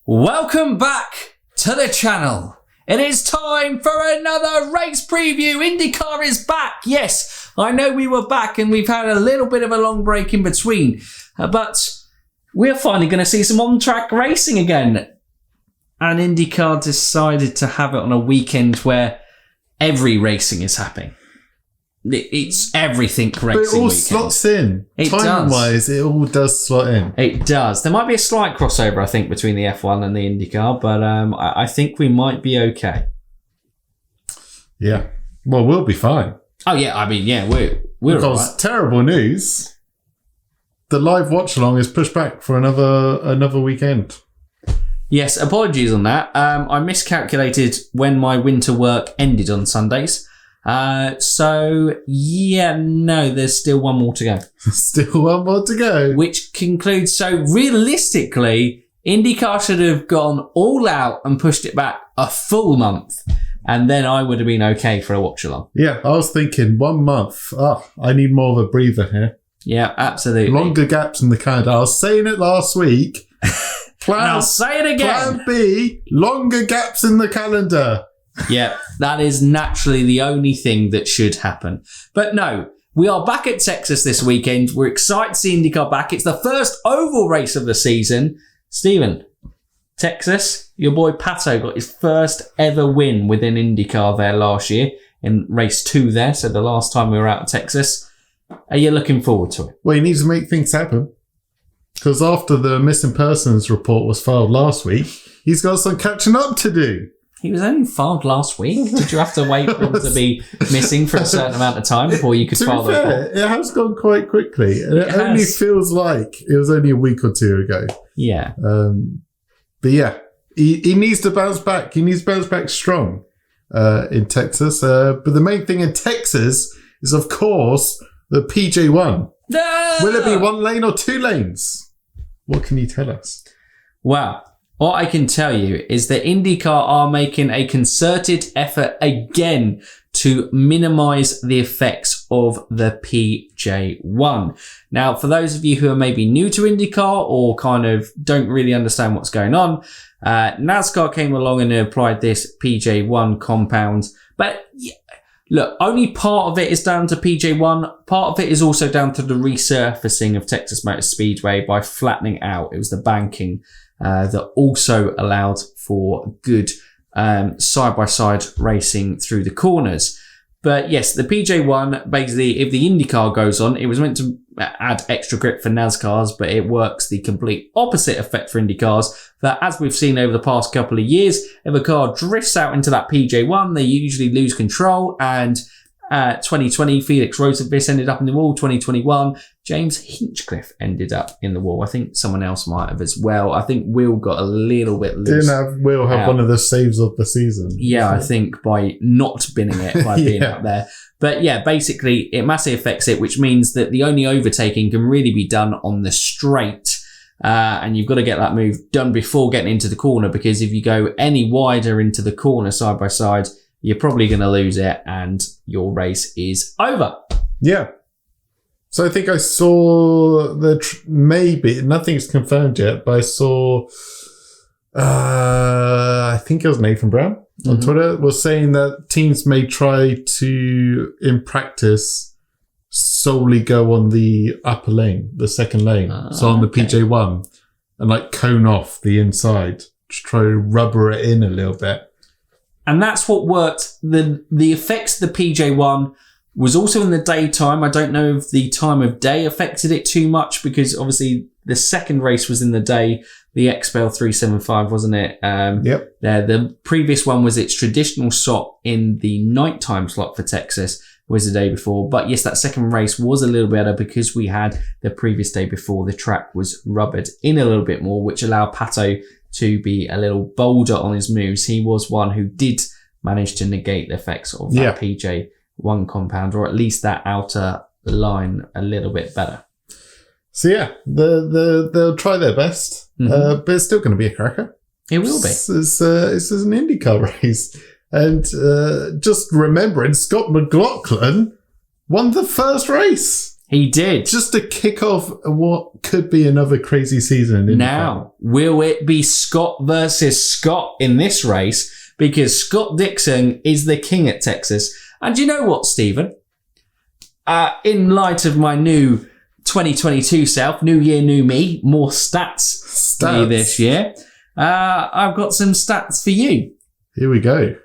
Welcome back to the channel. It is time for another race preview. IndyCar is back. Yes, I know we were back and we've had a little bit of a long break in between, but we're finally going to see some on-track racing again. And IndyCar decided to have it on a weekend where every racing is happening. It's everything racing But it all weekend. slots in. It Time-wise, it all does slot in. It does. There might be a slight crossover, I think, between the F1 and the IndyCar, but I think we might be okay. Yeah. Well, we'll be fine. Oh, yeah. I mean, yeah, we're Because all right. terrible news, the live watch-along is pushed back for another weekend. Yes, apologies on that. I miscalculated when my winter work ended on Sundays. So, yeah, no, there's still one more to go. Still one more to go. Which concludes, so realistically, IndyCar should have gone all out and pushed it back a full month. And then I would have been okay for a watch-along. Yeah, I was thinking 1 month. I need more of a breather here. Yeah, absolutely. Longer gaps in the calendar. I was saying it last week. And I'll say it again. Plan B, longer gaps in the calendar. Yeah, that is naturally the only thing that should happen. But no, we are back at Texas this weekend. We're excited to see IndyCar back. It's the first oval race of the season. Stephen, Texas, your boy Pato got his first ever win within IndyCar there last year in race 2 there. So the last time we were out of Texas. Are you looking forward to it? Well, he needs to make things happen. Because after the missing persons report was filed last week, he's got some catching up to do. He was only filed last week. Did you have to wait for him to be missing for a certain amount of time before you could file the report? It has gone quite quickly. And it only feels like it was only a week or two ago. Yeah. But yeah, he needs to bounce back. He needs to bounce back strong in Texas. But the main thing in Texas is, of course, the PJ1. No! Will it be 1 lane or 2 lanes? What can you tell us? Well, what I can tell you is that IndyCar are making a concerted effort again to minimise the effects of the PJ1. Now, for those of you who are maybe new to IndyCar or kind of don't really understand what's going on, NASCAR came along and applied this PJ1 compound. But yeah, look, only part of it is down to PJ1. Part of it is also down to the resurfacing of Texas Motor Speedway by flattening out. It was the banking that also allowed for good side-by-side racing through the corners. But yes, the PJ1, basically, if the IndyCar goes on, it was meant to add extra grip for NASCARs, but it works the complete opposite effect for IndyCars. That, as we've seen over the past couple of years, if a car drifts out into that PJ1, they usually lose control, and 2020, Felix Rosenqvist ended up in the wall. 2021, James Hinchcliffe ended up in the wall. I think someone else might have as well. I think Will got a little bit loose. Will have one of the saves of the season. Yeah, I think by not binning it, by being up there. But yeah, basically, it massively affects it, which means that the only overtaking can really be done on the straight. And you've got to get that move done before getting into the corner, because if you go any wider into the corner side by side, you're probably going to lose it and your race is over. Yeah. So I think I saw maybe, nothing's confirmed yet, but I saw, I think it was Nathan Brown on Twitter was saying that teams may try to, in practice, solely go on the upper lane, the second lane. So on the PJ1 and like cone off the inside to try to rubber it in a little bit. And that's what worked. The effects of the PJ1 was also in the daytime. I don't know if the time of day affected it too much, because obviously the second race was in the day, the Xpel 375, wasn't it? Yep. The previous one was its traditional slot in the nighttime slot for Texas, was the day before. But yes, that second race was a little better because we had the previous day before, the track was rubbered in a little bit more, which allowed Pato to be a little bolder on his moves. He was one who did manage to negate the effects of that PJ1 compound, or at least that outer line a little bit better. So yeah, they'll try their best, but it's still going to be a cracker. It will be. This is an IndyCar race. And just remembering, Scott McLaughlin won the first race. He did. Just to kick off what could be another crazy season. In Now, will it be Scott versus Scott in this race? Because Scott Dixon is the king at Texas. And you know what, Stephen? In light of my new 2022 self, new year, new me, more stats for me this year, I've got some stats for you. Here we go.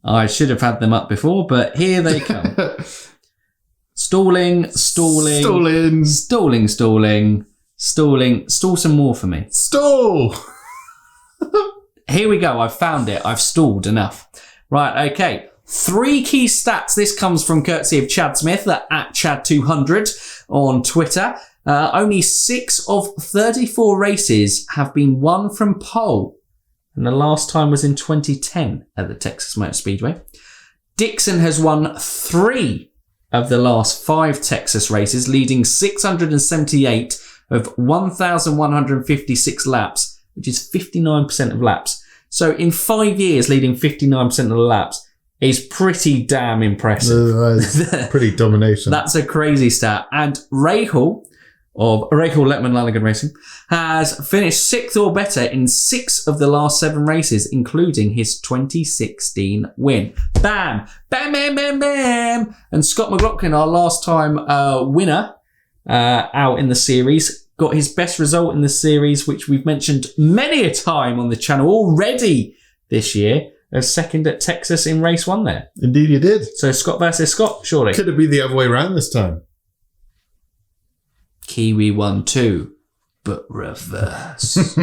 I should have had them up before, but here they come. Stalling. Stall some more for me. Stall! Here we go. I've found it. I've stalled enough. Right, okay. 3 key stats. This comes from courtesy of Chad Smith at Chad200 on Twitter. Only 6 of 34 races have been won from pole. And the last time was in 2010 at the Texas Motor Speedway. Dixon has won 3 of the last 5 Texas races, leading 678 of 1,156 laps, which is 59% of laps. So in 5 years, leading 59% of the laps is pretty damn impressive. Pretty domination. That's a crazy stat. And Rahal of Rahal Lettman Lanigan Racing has finished 6th or better in 6 of the last 7 races, including his 2016 win. Bam! Bam, bam, bam, bam! And Scott McLaughlin, our last time winner out in the series, got his best result in the series, which we've mentioned many a time on the channel already this year, as second at Texas in race 1 there. Indeed you did. So Scott versus Scott, surely. Could it be the other way around this time? Kiwi won 2, but reverse.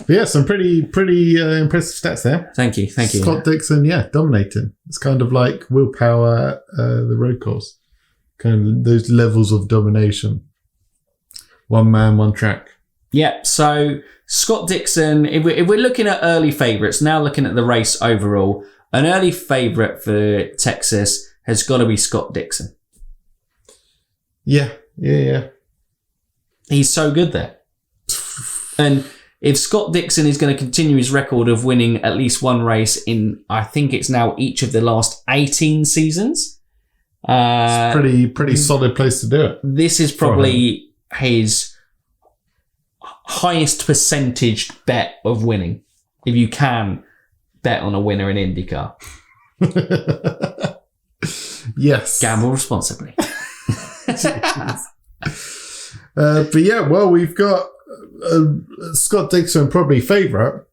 Yeah, some pretty impressive stats there. Thank you. Scott Dixon, dominating. It's kind of like willpower, the road course. Kind of those levels of domination. One man, one track. Yeah, so Scott Dixon, if we're looking at early favourites, now looking at the race overall, an early favourite for Texas has got to be Scott Dixon. Yeah. He's so good there. And if Scott Dixon is going to continue his record of winning at least one race in, I think it's now each of the last 18 seasons. It's pretty solid place to do it. This is probably his highest percentage bet of winning. If you can bet on a winner in IndyCar. Yes. Gamble responsibly. But yeah, well, we've got Scott Dixon probably favourite,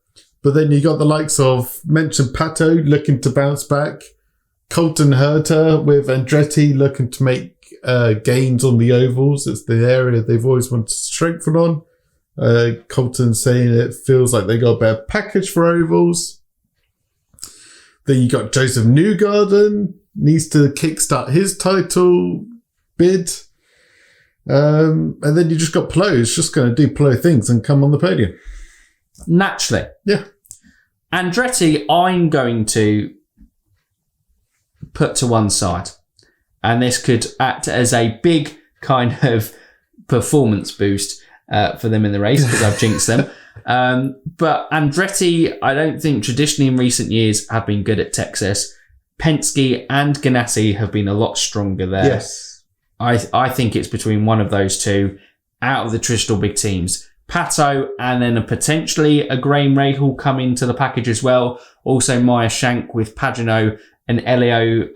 but then you got the likes of mentioned Pato looking to bounce back, Colton Herta with Andretti looking to make gains on the ovals. It's the area they've always wanted to strengthen on. Colton saying it feels like they got a better package for ovals. Then you got Joseph Newgarden needs to kickstart his title bid. And then you just got Plo, who's just going to do Plo things and come on the podium. Naturally. Yeah. Andretti, I'm going to put to one side. And this could act as a big kind of performance boost for them in the race, because I've jinxed them. But Andretti, I don't think traditionally in recent years have been good at Texas. Penske and Ganassi have been a lot stronger there. Yes. I think it's between one of those two out of the traditional big teams. Pato and then potentially a Graham Rahal come into the package as well. Also Maya Shank with Pagano and Elio,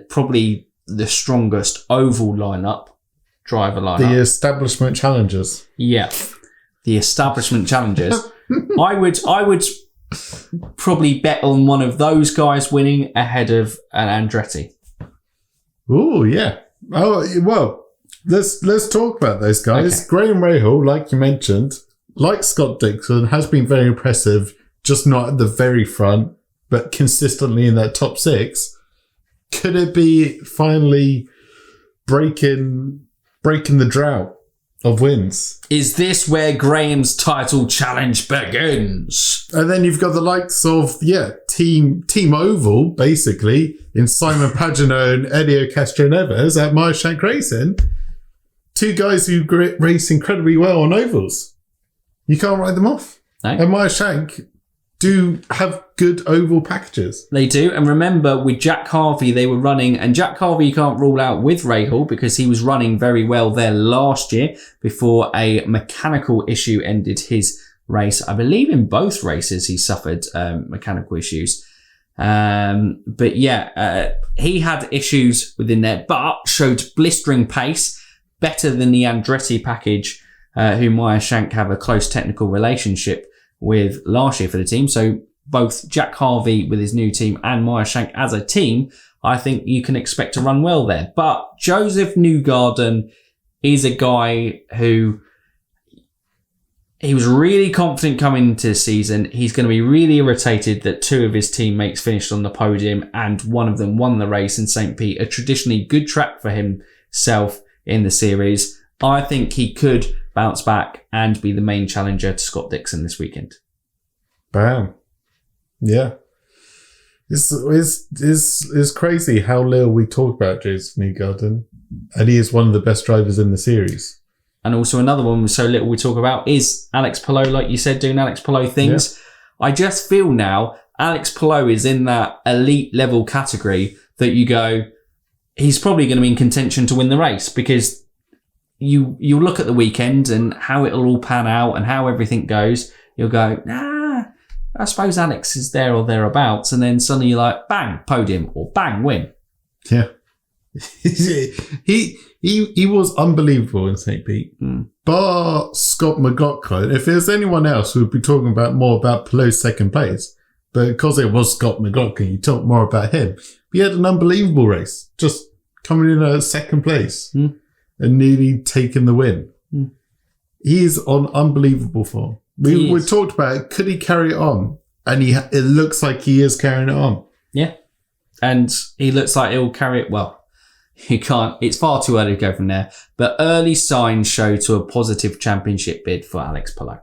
probably the strongest oval driver lineup. The establishment challengers. Yeah, the establishment challengers. I would probably bet on one of those guys winning ahead of an Andretti. Oh yeah. Oh well. Let's talk about those guys. Okay. Graham Rahal, like you mentioned, like Scott Dixon, has been very impressive. Just not at the very front, but consistently in that top 6. Could it be finally breaking the drought of wins? Is this where Graham's title challenge begins? And then you've got the likes of, Team Oval, basically, in Simon Pagano and Elio Castro-Neves at Meyer Shank Racing. 2 guys who race incredibly well on ovals. You can't write them off. No. And Meyer Shank do have good oval packages. They do. And remember, with Jack Harvey, they were running, and Jack Harvey you can't rule out with Rahal because he was running very well there last year before a mechanical issue ended his race. I believe in both races he suffered mechanical issues. But yeah, he had issues within there, but showed blistering pace, better than the Andretti package, who Meyer Shank have a close technical relationship with last year for the team. So both Jack Harvey with his new team and Meyer Shank as a team, I think you can expect to run well there. But Joseph Newgarden is a guy who he was really confident coming into the season. He's going to be really irritated that two of his teammates finished on the podium and one of them won the race in St. Pete, a traditionally good track for himself in the series. I think he could bounce back and be the main challenger to Scott Dixon this weekend. Bam. Yeah. It's crazy how little we talk about Joseph Newgarden, and he is one of the best drivers in the series. And also another one so little we talk about is Alex Palou, like you said, doing Alex Palou things. Yeah. I just feel now Alex Palou is in that elite level category that you go, he's probably going to be in contention to win the race because you look at the weekend and how it'll all pan out and how everything goes. You'll go, nah, I suppose Alex is there or thereabouts. And then suddenly you're like, bang, podium or bang, win. Yeah. He was unbelievable in St. Pete. Bar Scott McLaughlin, if there's anyone else, we would be talking about more about Palou's second place. But because it was Scott McLaughlin, you talk more about him. He had an unbelievable race, just coming in at second place and nearly taking the win. He is on unbelievable form. We talked about it. Could he carry it on? And it looks like he is carrying it on. Yeah. And he looks like he'll carry it well. You can't, it's far too early to go from there, but early signs show to a positive championship bid for Alex Palou.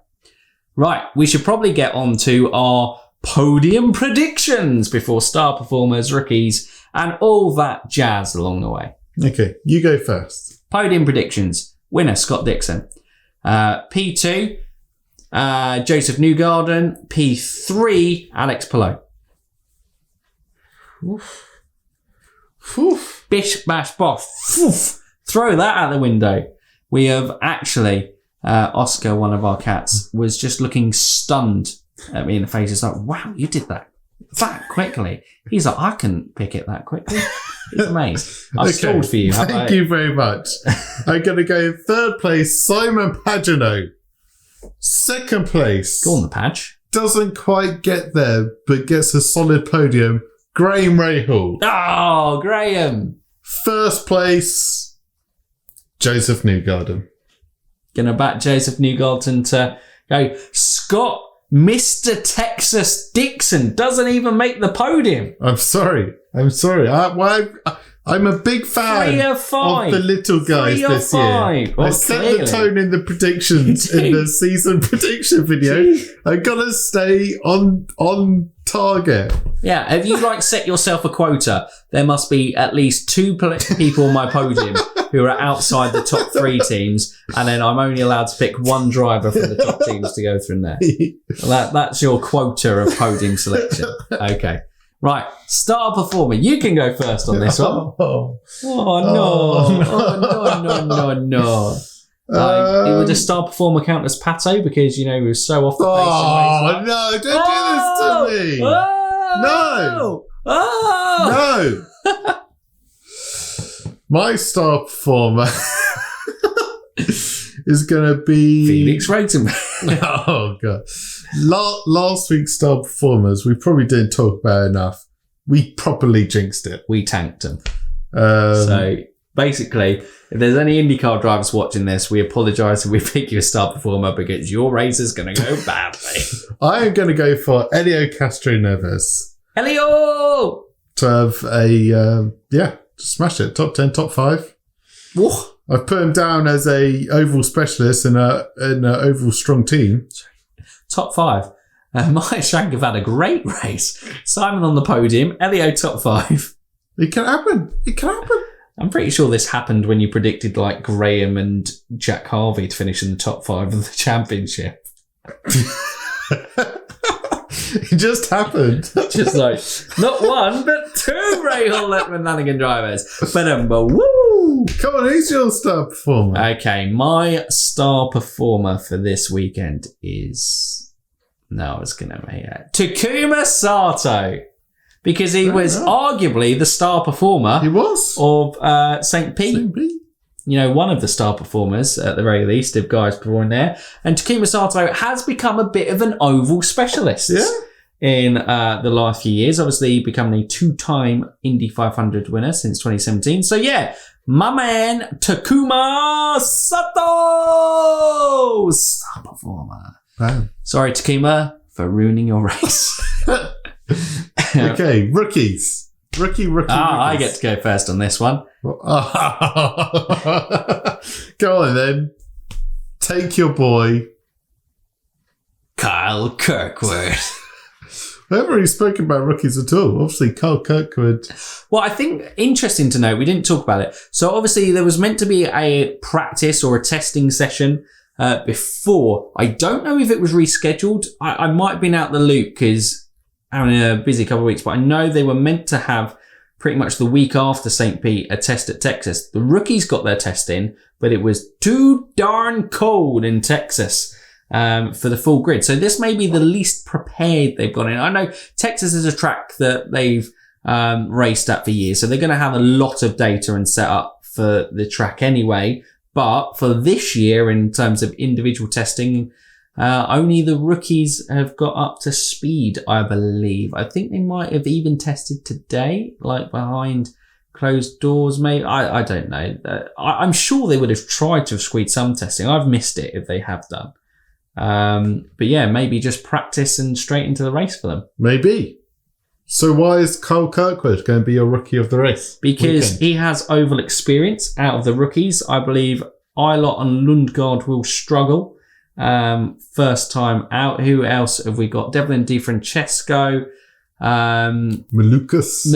Right, we should probably get on to our podium predictions before star performers, rookies, and all that jazz along the way. Okay, you go first. Podium predictions. Winner, Scott Dixon. P2, Joseph Newgarden. P3, Alex Palou. Bish, bash, bosh. Throw that out the window. We have actually, Oscar, one of our cats, was just looking stunned at me in the face. It's like, wow, you did that quickly. He's like, I couldn't pick it that quickly. He's amazed. I've stalled for you. Thank you very much. I'm going to go in third place, Simon Pagenaud. Second place. Go on, the Padge. Doesn't quite get there, but gets a solid podium. Graham Rahal. Oh, Graham. First place, Joseph Newgarden. Gonna back Joseph Newgarden to go. Scott, Mr. Texas Dixon doesn't even make the podium. I'm sorry. I'm a big fan 3 of 5. of the little guys this year. Well, I set the tone in the predictions in the season prediction video. I gotta stay on target. Yeah, if you set yourself a quota, there must be at least 2 people on my podium who are outside the top 3 teams, and then I'm only allowed to pick 1 driver from the top teams to go through there. That's your quota of podium selection. Okay. Right, star performer. You can go first on this one. No. Would a star performer count as Pato because, he was so off the pace? No, don't do this to me. No. My star performer is going to be Felix Rating. Oh, God. Last week's star performers, we probably didn't talk about enough. We properly jinxed it. We tanked them. So basically, if there's any IndyCar drivers watching this, we apologise if we pick you a star performer because your race is going to go badly. I am going to go for Helio Castro-Neves. Helio! To have to smash it. Top 10, top 5. Whoa. I've put him down as a oval specialist in a oval strong team. Top 5. Meyer Shank have had a great race. Simon on the podium. Elio top 5. It can happen. I'm pretty sure this happened when you predicted Graham and Jack Harvey to finish in the top 5 of the championship. It just happened. Just like, not one, but two Rahal Letman-Lanigan drivers. But woo! Come on, who's your star performer? Okay, my star performer for this weekend is... No, I was going to make it. Takuma Sato. Because he was arguably the star performer of St. Pete. You know, one of the star performers, at the very least, of guys performing there. And Takuma Sato has become a bit of an oval specialist in the last few years. Obviously, becoming a 2-time Indy 500 winner since 2017. So, yeah, my man, Takuma Sato! Star performer. Wow. Sorry, Takuma, for ruining your race. Okay, rookies. Rookies. I get to go first on this one. Go on then. Take your boy, Kyle Kirkwood. I haven't really spoken about rookies at all. Obviously, Kyle Kirkwood. Well, I think interesting to note, we didn't talk about it. So obviously there was meant to be a practice or a testing session before. I don't know if it was rescheduled. I might have been out the loop because having a busy couple of weeks, but I know they were meant to have pretty much the week after St. Pete a test at Texas. The rookies got their test in, but it was too darn cold in Texas for the full grid. So this may be the least prepared they've gone in. I know Texas is a track that they've raced at for years, so they're going to have a lot of data and set up for the track anyway. But for this year, in terms of individual testing, only the rookies have got up to speed, I believe. I think they might have even tested today, like behind closed doors, maybe. I don't know. I'm sure they would have tried to have squeezed some testing. I've missed it if they have done. But yeah, maybe just practice and straight into the race for them. Maybe. So why is Kyle Kirkwood going to be your rookie of the race? Because he has oval experience out of the rookies. I believe Eilert and Lundgaard will struggle. First time out. Who else have we got? Devlin DiFrancesco, Malukas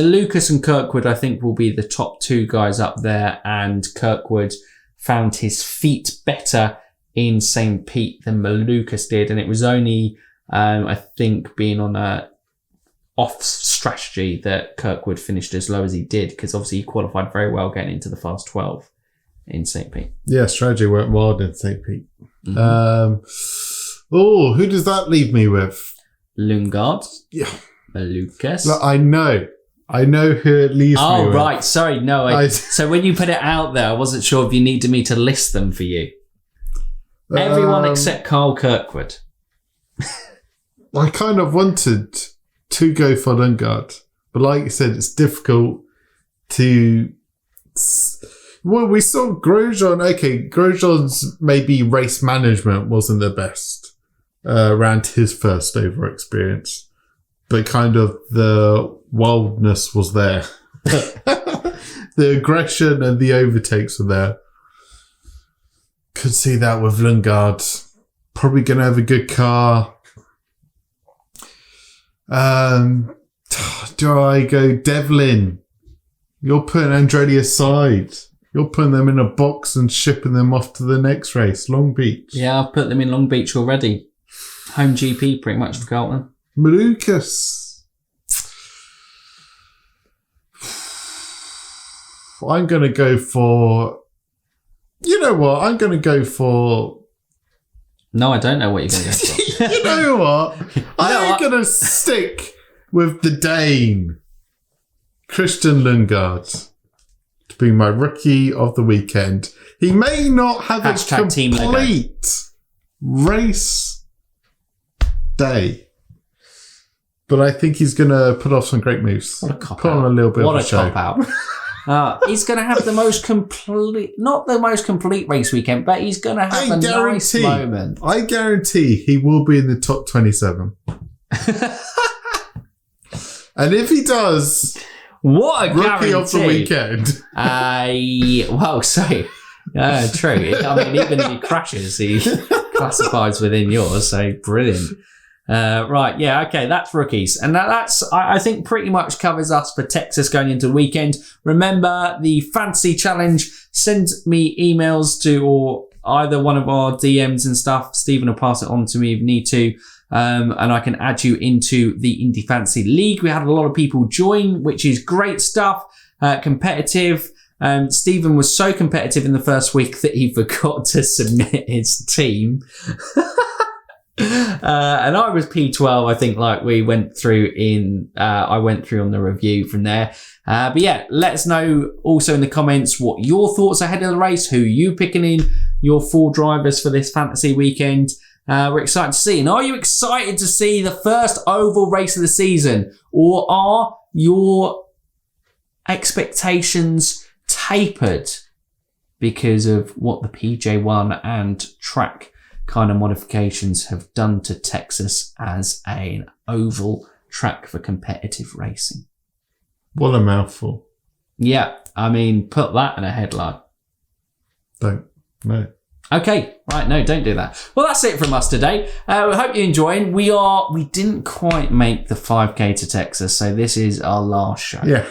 and Kirkwood, I think, will be the top two guys up there. And Kirkwood found his feet better in St. Pete than Malukas did, and it was only I think being on a off strategy that Kirkwood finished as low as he did, because obviously he qualified very well getting into the fast 12 in St. Pete. Yeah, strategy went wild in St. Pete. Mm-hmm. Who does that leave me with? Lundgaard. Yeah. Malukas. Look, I know who it leaves me with. Oh, right. Sorry. No. So when you put it out there, I wasn't sure if you needed me to list them for you. Everyone except Kyle Kirkwood. I kind of wanted to go for Lundgaard, but like you said, it's difficult to... Well, we saw Grosjean. Okay, Grosjean's maybe race management wasn't the best around his first over experience, but kind of the wildness was there. The aggression and the overtakes were there. Could see that with Lundgaard. Probably going to have a good car. Do I go Devlin? You're putting Andretti aside. You're putting them in a box and shipping them off to the next race, Long Beach. Yeah, I've put them in Long Beach already. Home GP pretty much for Carlton. Malukas. I'm going to go for... You know what? I'm going to go for... No, I don't know what you're going to go for. You know what? I'm going to stick with the Dane, Christian Lundgaard, to be my rookie of the weekend. He may not have a complete race day, but I think he's going to put off some great moves. What a cop Put on a little bit of a show. Cop out. He's going to have the most complete, not the most complete race weekend, but he's going to have a nice moment. I guarantee he will be in the top 27. And if he does, what a rookie guarantee. of the weekend. True. I mean, even if he crashes, he classifies within yours, so brilliant. Right, yeah, okay, that's rookies. And that's, I think, pretty much covers us for Texas going into the weekend. Remember, the Fantasy Challenge, send me emails to or either one of our DMs and stuff. Stephen will pass it on to me if you need to. and I can add you into the Indy Fantasy League. We had a lot of people join, which is great stuff. Competitive. Stephen was so competitive in the first week that he forgot to submit his team. And I was P12, I think, like we went through I went through on the review from there. But yeah, let us know also in the comments what your thoughts ahead of the race, who you picking in your 4 drivers for this fantasy weekend. We're excited to see. And are you excited to see the first oval race of the season? Or are your expectations tapered because of what the PJ1 and track kind of modifications have done to Texas as an oval track for competitive racing? What a mouthful. Yeah, I mean, put that in a headline. Don't. No. Okay, right, no, don't do that. Well, that's it from us today. We hope you're enjoying. We didn't quite make the 5K to Texas, so this is our last show. Yeah.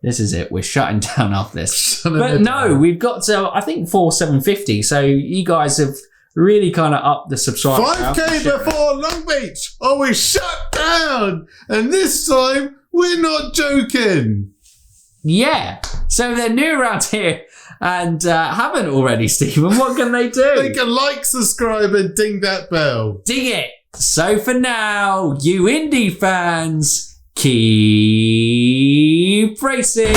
This is it. We're shutting down after this. But no, we've got to, I think, 750. So you guys have really kind of upped the subscriber. 5K before Long Beach. Oh, we shut down. And this time, we're not joking. Yeah. So they're new around here and haven't already, Stephen. What can they do? They can like, subscribe, and ding that bell. Ding it. So for now, you Indy fans, keep racing.